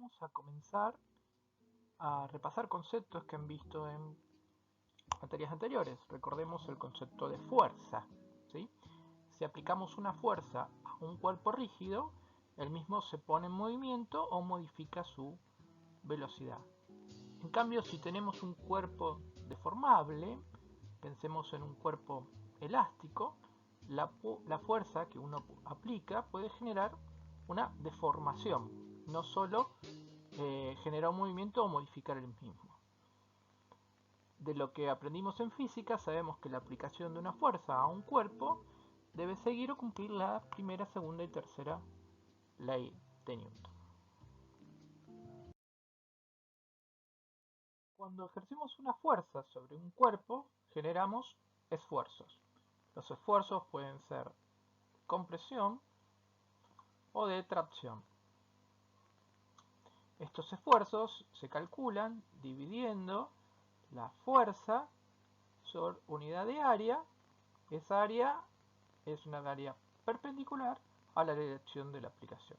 Vamos a comenzar a repasar conceptos que han visto en materias anteriores. Recordemos el concepto de fuerza, ¿sí? Si aplicamos una fuerza a un cuerpo rígido, el mismo se pone en movimiento o modifica su velocidad. En cambio, si tenemos un cuerpo deformable, pensemos en un cuerpo elástico, la fuerza que uno aplica puede generar una deformación, no solo generar un movimiento o modificar el mismo. De lo que aprendimos en física, sabemos que la aplicación de una fuerza a un cuerpo debe seguir o cumplir la primera, segunda y tercera ley de Newton. Cuando ejercemos una fuerza sobre un cuerpo, generamos esfuerzos. Los esfuerzos pueden ser de compresión o de tracción. Estos esfuerzos se calculan dividiendo la fuerza por unidad de área. Esa área es una área perpendicular a la dirección de la aplicación.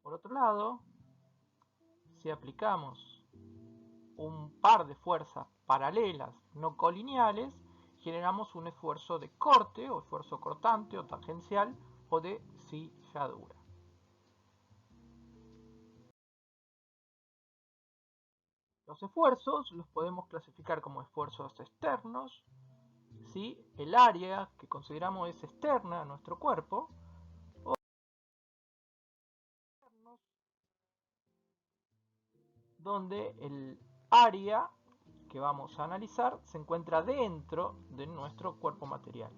Por otro lado, si aplicamos un par de fuerzas paralelas no colineales, generamos un esfuerzo de corte o esfuerzo cortante o tangencial o de silladura. Los esfuerzos los podemos clasificar como esfuerzos externos, ¿sí? El área que consideramos es externa a nuestro cuerpo, o externos, donde el área que vamos a analizar se encuentra dentro de nuestro cuerpo material.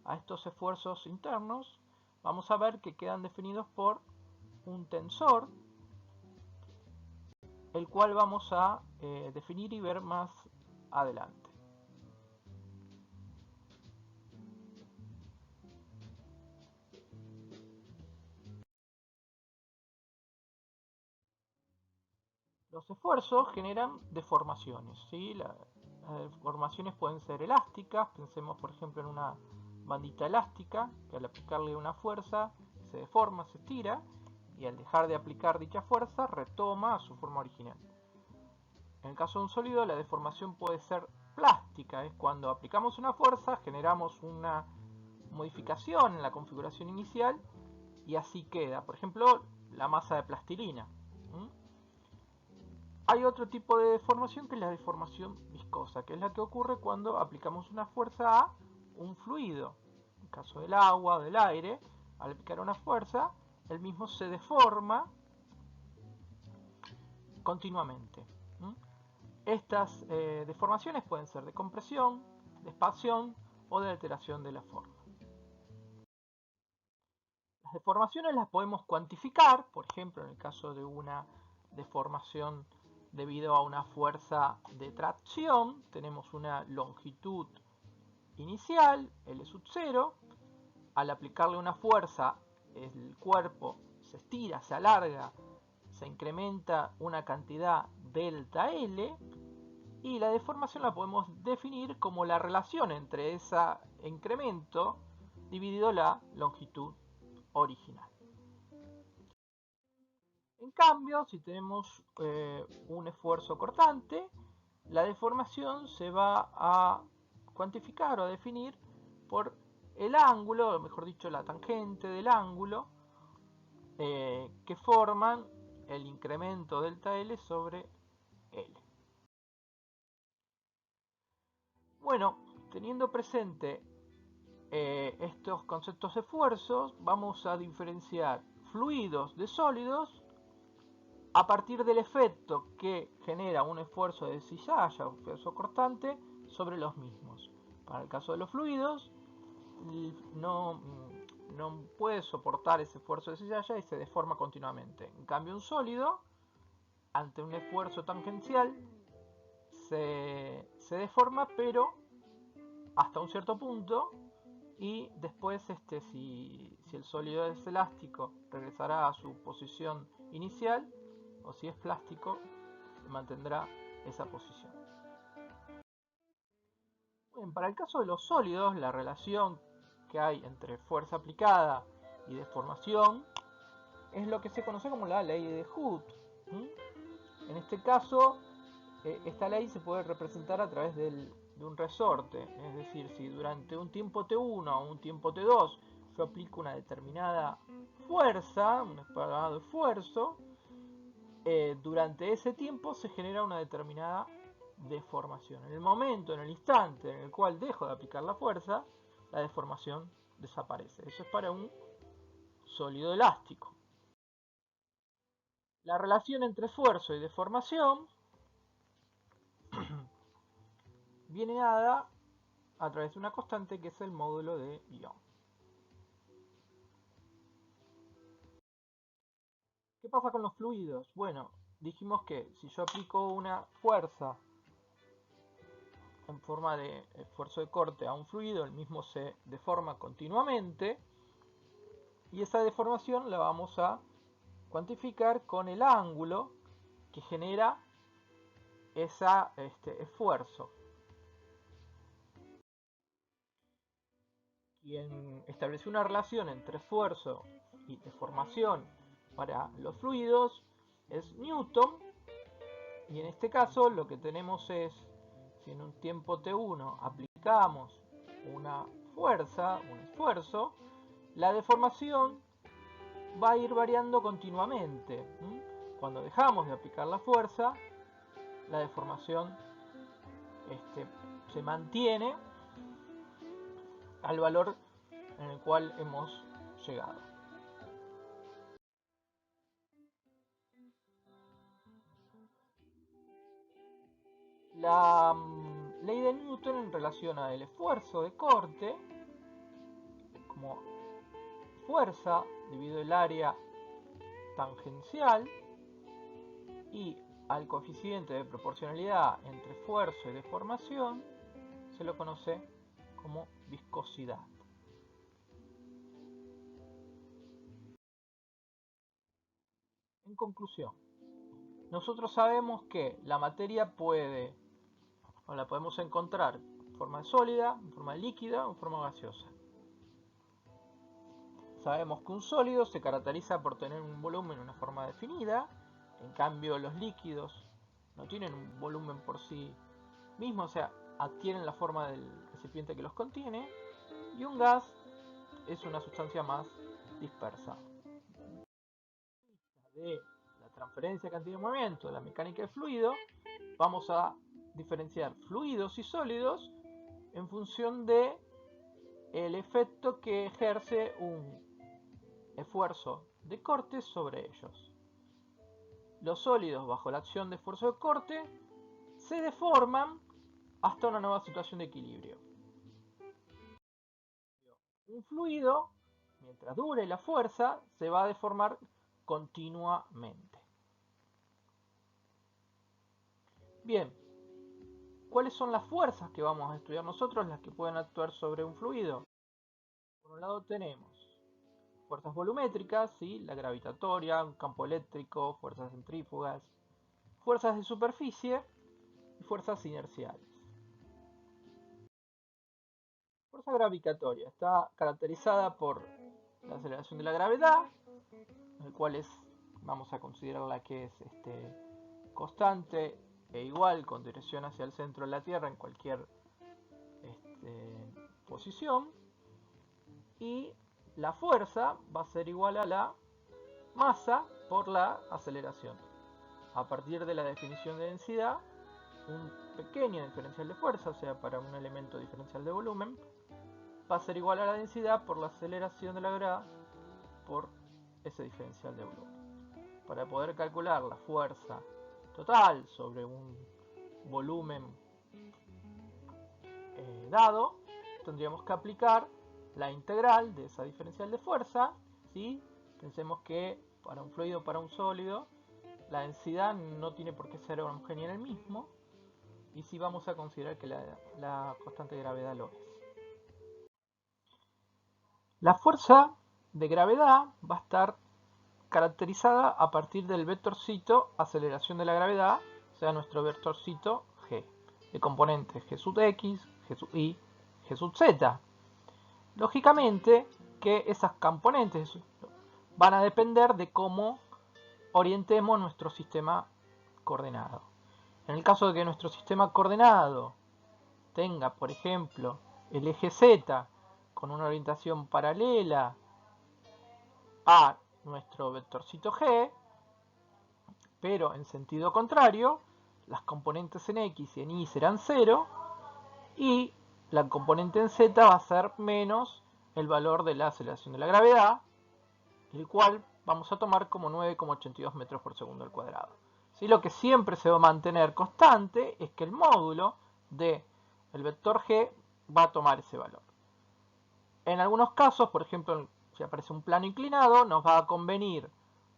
A estos esfuerzos internos vamos a ver que quedan definidos por un tensor, el cual vamos a definir y ver más adelante. Los esfuerzos generan deformaciones, ¿sí? Las deformaciones pueden ser elásticas, pensemos por ejemplo en una bandita elástica que al aplicarle una fuerza se deforma, se estira y al dejar de aplicar dicha fuerza retoma a su forma original. En el caso de un sólido, la deformación puede ser plástica, es cuando aplicamos una fuerza, generamos una modificación en la configuración inicial y así queda. Por ejemplo, la masa de plastilina. Hay otro tipo de deformación que es la deformación viscosa, que es la que ocurre cuando aplicamos una fuerza a un fluido. En el caso del agua o del aire, al aplicar una fuerza, el mismo se deforma continuamente. Estas deformaciones pueden ser de compresión, de expansión o de alteración de la forma. Las deformaciones las podemos cuantificar, por ejemplo, en el caso de una deformación debido a una fuerza de tracción, tenemos una longitud inicial, L sub 0, al aplicarle una fuerza, el cuerpo se estira, se alarga, se incrementa una cantidad delta L, y la deformación la podemos definir como la relación entre ese incremento dividido la longitud original. En cambio, si tenemos un esfuerzo cortante, la deformación se va a cuantificar o a definir por el ángulo, o mejor dicho, la tangente del ángulo que forman el incremento delta L sobre L. Bueno, teniendo presente estos conceptos de esfuerzos, vamos a diferenciar fluidos de sólidos a partir del efecto que genera un esfuerzo de cizalla o esfuerzo cortante sobre los mismos. Para el caso de los fluidos, no puede soportar ese esfuerzo de cizalla y se deforma continuamente. En cambio, un sólido, ante un esfuerzo tangencial, se deforma, pero hasta un cierto punto, y después si el sólido es elástico regresará a su posición inicial, o si es plástico mantendrá esa posición. Bien, para el caso de los sólidos, la relación que hay entre fuerza aplicada y deformación es lo que se conoce como la ley de Hooke. En este caso, esta ley se puede representar a través de un resorte, es decir, si durante un tiempo T1 o un tiempo T2 yo aplico una determinada fuerza, un determinado esfuerzo, durante ese tiempo se genera una determinada deformación. En el momento, en el instante en el cual dejo de aplicar la fuerza, la deformación desaparece. Eso es para un sólido elástico. La relación entre esfuerzo y deformación viene dada a través de una constante que es el módulo de Young. ¿Qué pasa con los fluidos? Bueno, dijimos que si yo aplico una fuerza en forma de esfuerzo de corte a un fluido, el mismo se deforma continuamente y esa deformación la vamos a cuantificar con el ángulo que genera ese esfuerzo. Quien estableció una relación entre esfuerzo y deformación para los fluidos es Newton, y en este caso lo que tenemos es, si en un tiempo T1 aplicamos una fuerza, un esfuerzo, la deformación va a ir variando continuamente. Cuando dejamos de aplicar la fuerza, la deformación se mantiene al valor en el cual hemos llegado. La ley de Newton en relación al esfuerzo de corte como fuerza dividido el área tangencial y al coeficiente de proporcionalidad entre esfuerzo y deformación se lo conoce como viscosidad. En conclusión, nosotros sabemos que la materia la podemos encontrar en forma sólida, en forma líquida o en forma gaseosa. Sabemos que un sólido se caracteriza por tener un volumen en una forma definida, en cambio los líquidos no tienen un volumen por sí mismos, o sea, adquieren la forma del recipiente que los contiene, y un gas es una sustancia más dispersa. De la transferencia de cantidad de movimiento de la mecánica de fluido, vamos a diferenciar fluidos y sólidos en función de el efecto que ejerce un esfuerzo de corte sobre ellos. Los sólidos bajo la acción de esfuerzo de corte se deforman hasta una nueva situación de equilibrio. Un fluido, mientras dure la fuerza, se va a deformar continuamente. Bien, ¿cuáles son las fuerzas que vamos a estudiar nosotros, las que pueden actuar sobre un fluido? Por un lado tenemos fuerzas volumétricas, ¿sí? La gravitatoria, un campo eléctrico, fuerzas centrífugas, fuerzas de superficie y fuerzas inerciales. Fuerza gravitatoria está caracterizada por la aceleración de la gravedad, el cual vamos a considerarla que es constante e igual con dirección hacia el centro de la Tierra en cualquier posición, y la fuerza va a ser igual a la masa por la aceleración. A partir de la definición de densidad, un pequeño diferencial de fuerza, o sea, para un elemento diferencial de volumen, va a ser igual a la densidad por la aceleración de la gravedad por ese diferencial de volumen. Para poder calcular la fuerza total sobre un volumen dado, tendríamos que aplicar la integral de esa diferencial de fuerza, ¿sí? Pensemos que para un fluido o para un sólido la densidad no tiene por qué ser homogénea en el mismo, y sí vamos a considerar que la constante de gravedad lo es. La fuerza de gravedad va a estar caracterizada a partir del vectorcito aceleración de la gravedad, o sea, nuestro vectorcito G, de componentes G sub x, G sub y, G sub z. Lógicamente que esas componentes van a depender de cómo orientemos nuestro sistema coordenado. En el caso de que nuestro sistema coordenado tenga, por ejemplo, el eje Z con una orientación paralela a nuestro vectorcito G, pero en sentido contrario, las componentes en X y en Y serán 0 y la componente en Z va a ser menos el valor de la aceleración de la gravedad, el cual vamos a tomar como 9,82 metros por segundo al cuadrado. ¿Sí? Lo que siempre se va a mantener constante es que el módulo del vector G va a tomar ese valor. En algunos casos, por ejemplo, si aparece un plano inclinado, nos va a convenir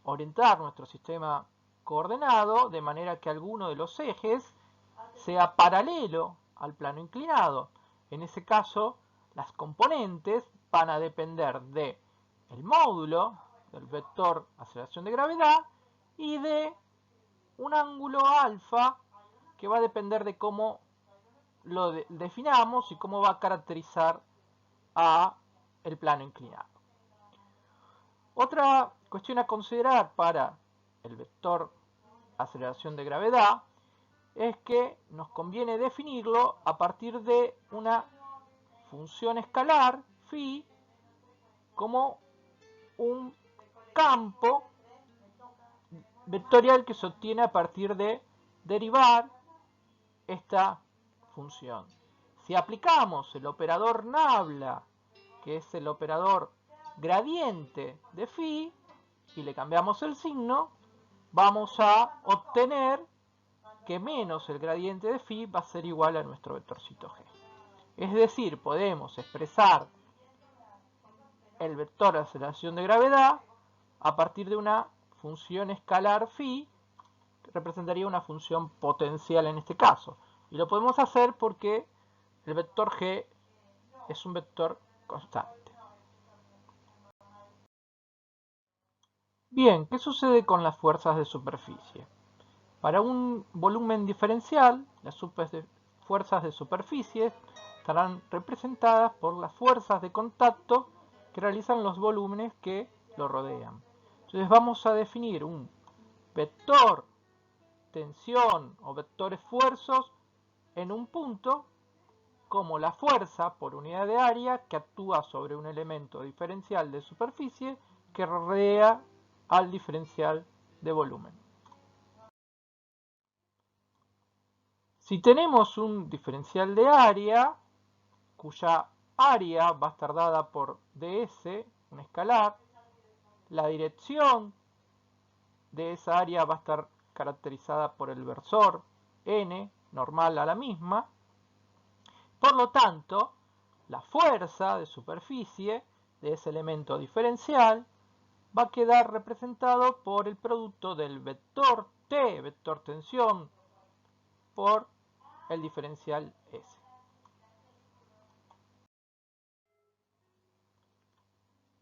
orientar nuestro sistema coordenado de manera que alguno de los ejes sea paralelo al plano inclinado. En ese caso, las componentes van a depender del módulo del vector aceleración de gravedad y de un ángulo alfa que va a depender de cómo lo definamos y cómo va a caracterizar a el plano inclinado. Otra cuestión a considerar para el vector aceleración de gravedad es que nos conviene definirlo a partir de una función escalar phi como un campo vectorial que se obtiene a partir de derivar esta función. Si aplicamos el operador nabla, que es el operador gradiente de phi, y le cambiamos el signo, vamos a obtener que menos el gradiente de phi va a ser igual a nuestro vectorcito G. Es decir, podemos expresar el vector de aceleración de gravedad a partir de una función escalar phi, que representaría una función potencial en este caso. Y lo podemos hacer porque el vector G es un vector constante. Bien, ¿qué sucede con las fuerzas de superficie? Para un volumen diferencial, las fuerzas de superficie estarán representadas por las fuerzas de contacto que realizan los volúmenes que lo rodean. Entonces vamos a definir un vector tensión o vector esfuerzos en un punto como la fuerza por unidad de área que actúa sobre un elemento diferencial de superficie que rodea al diferencial de volumen. Si tenemos un diferencial de área, cuya área va a estar dada por ds, un escalar, la dirección de esa área va a estar caracterizada por el versor n, normal a la misma. Por lo tanto, la fuerza de superficie de ese elemento diferencial va a quedar representado por el producto del vector T, vector tensión, por el diferencial S.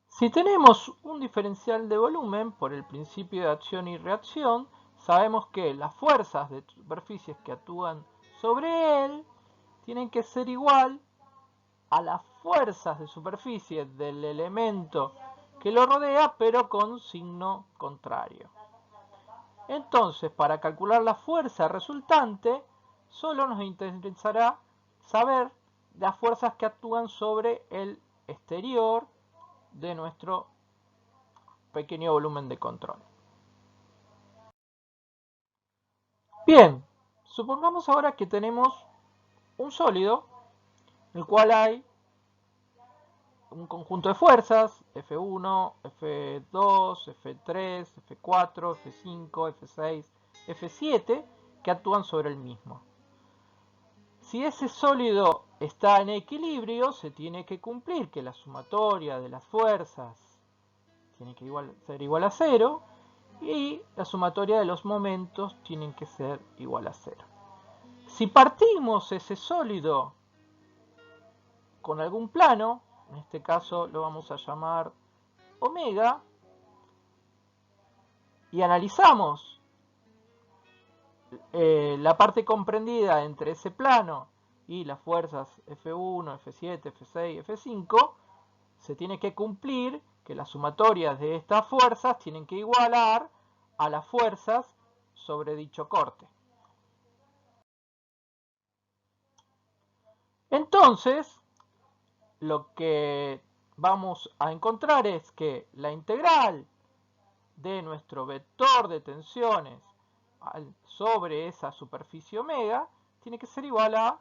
Si tenemos un diferencial de volumen por el principio de acción y reacción, sabemos que las fuerzas de superficies que actúan sobre él tienen que ser igual a las fuerzas de superficie del elemento que lo rodea, pero con signo contrario. Entonces, para calcular la fuerza resultante, solo nos interesará saber las fuerzas que actúan sobre el exterior de nuestro pequeño volumen de control. Bien, supongamos ahora que tenemos un sólido, en el cual hay un conjunto de fuerzas, F1, F2, F3, F4, F5, F6, F7, que actúan sobre el mismo. Si ese sólido está en equilibrio, se tiene que cumplir que la sumatoria de las fuerzas tiene que ser igual a 0 y la sumatoria de los momentos tienen que ser igual a 0. Si partimos ese sólido con algún plano, en este caso lo vamos a llamar omega, y analizamos la parte comprendida entre ese plano y las fuerzas F1, F7, F6, F5, se tiene que cumplir que las sumatorias de estas fuerzas tienen que igualar a las fuerzas sobre dicho corte. Entonces, lo que vamos a encontrar es que la integral de nuestro vector de tensiones sobre esa superficie omega tiene que ser igual a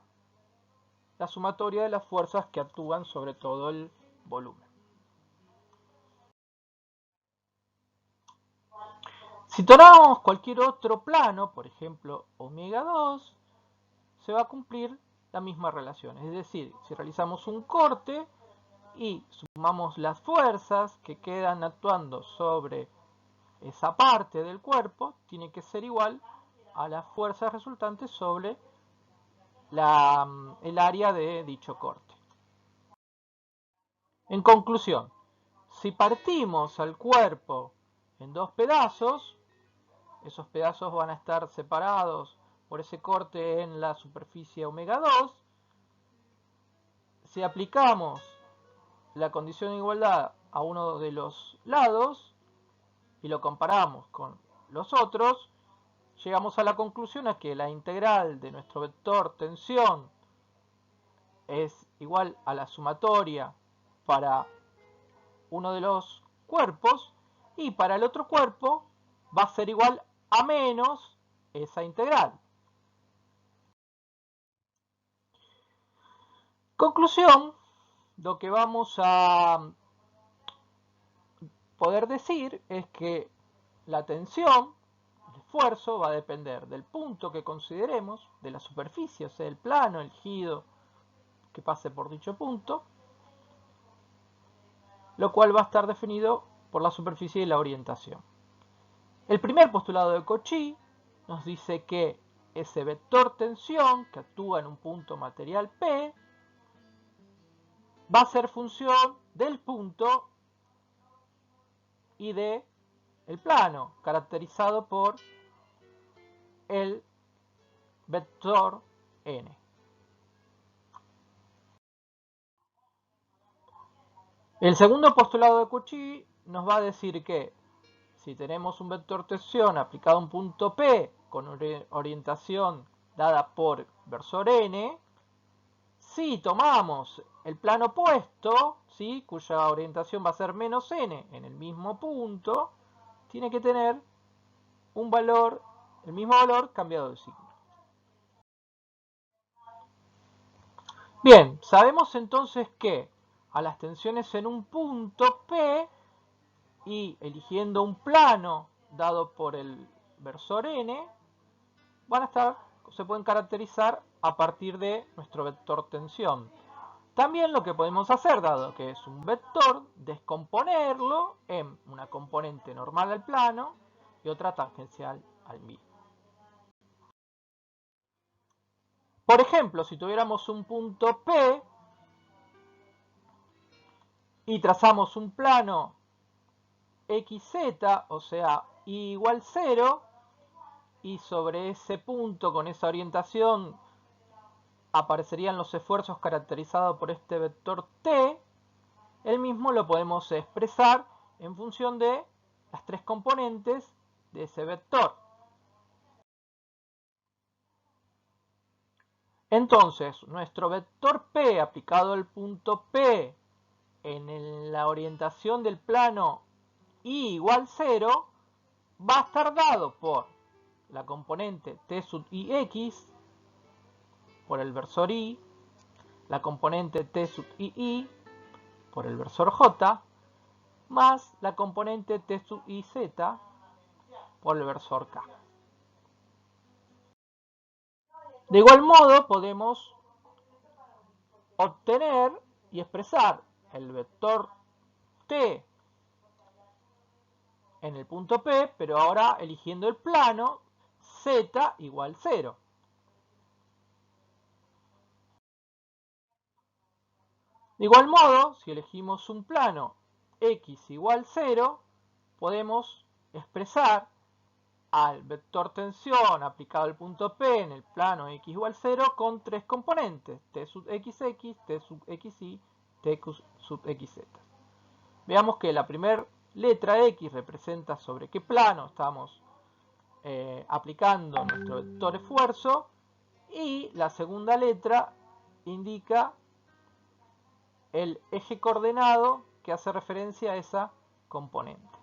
la sumatoria de las fuerzas que actúan sobre todo el volumen. Si tomamos cualquier otro plano, por ejemplo omega 2, se va a cumplir la misma relación. Es decir, si realizamos un corte y sumamos las fuerzas que quedan actuando sobre esa parte del cuerpo, tiene que ser igual a las fuerzas resultantes sobre el área de dicho corte. En conclusión, si partimos al cuerpo en dos pedazos, esos pedazos van a estar separados por ese corte en la superficie omega 2. Si aplicamos la condición de igualdad a uno de los lados y lo comparamos con los otros, llegamos a la conclusión a que la integral de nuestro vector tensión es igual a la sumatoria para uno de los cuerpos y para el otro cuerpo va a ser igual a menos esa integral. Conclusión, lo que vamos a poder decir es que la tensión, el esfuerzo, va a depender del punto que consideremos, de la superficie, o sea, el plano elegido que pase por dicho punto, lo cual va a estar definido por la superficie y la orientación. El primer postulado de Cauchy nos dice que ese vector tensión que actúa en un punto material P va a ser función del punto y del plano, caracterizado por el vector n. El segundo postulado de Cauchy nos va a decir que si tenemos un vector tensión aplicado a un punto P con orientación dada por versor n, si tomamos el plano opuesto, ¿sí?, cuya orientación va a ser menos n en el mismo punto, tiene que tener un valor, el mismo valor cambiado de signo. Bien, sabemos entonces que a las tensiones en un punto P y eligiendo un plano dado por el versor n, se pueden caracterizar a partir de nuestro vector tensión. También lo que podemos hacer, dado que es un vector, descomponerlo en una componente normal al plano y otra tangencial al mismo. Por ejemplo, si tuviéramos un punto P y trazamos un plano XZ, o sea, y igual 0, y sobre ese punto con esa orientación aparecerían los esfuerzos caracterizados por este vector T, el mismo lo podemos expresar en función de las tres componentes de ese vector. Entonces, nuestro vector P aplicado al punto P en la orientación del plano y igual 0 va a estar dado por la componente T sub IX por el versor I, la componente T sub II por el versor J, más la componente T sub IZ por el versor K. De igual modo podemos obtener y expresar el vector T en el punto P, pero ahora eligiendo el plano Z igual 0. De igual modo, si elegimos un plano X igual 0, podemos expresar al vector tensión aplicado al punto P en el plano X igual 0 con tres componentes, T sub XX, T sub XY, T sub XZ. Veamos que la primera letra X representa sobre qué plano estamos aplicando nuestro vector esfuerzo, y la segunda letra indica el eje coordenado que hace referencia a esa componente.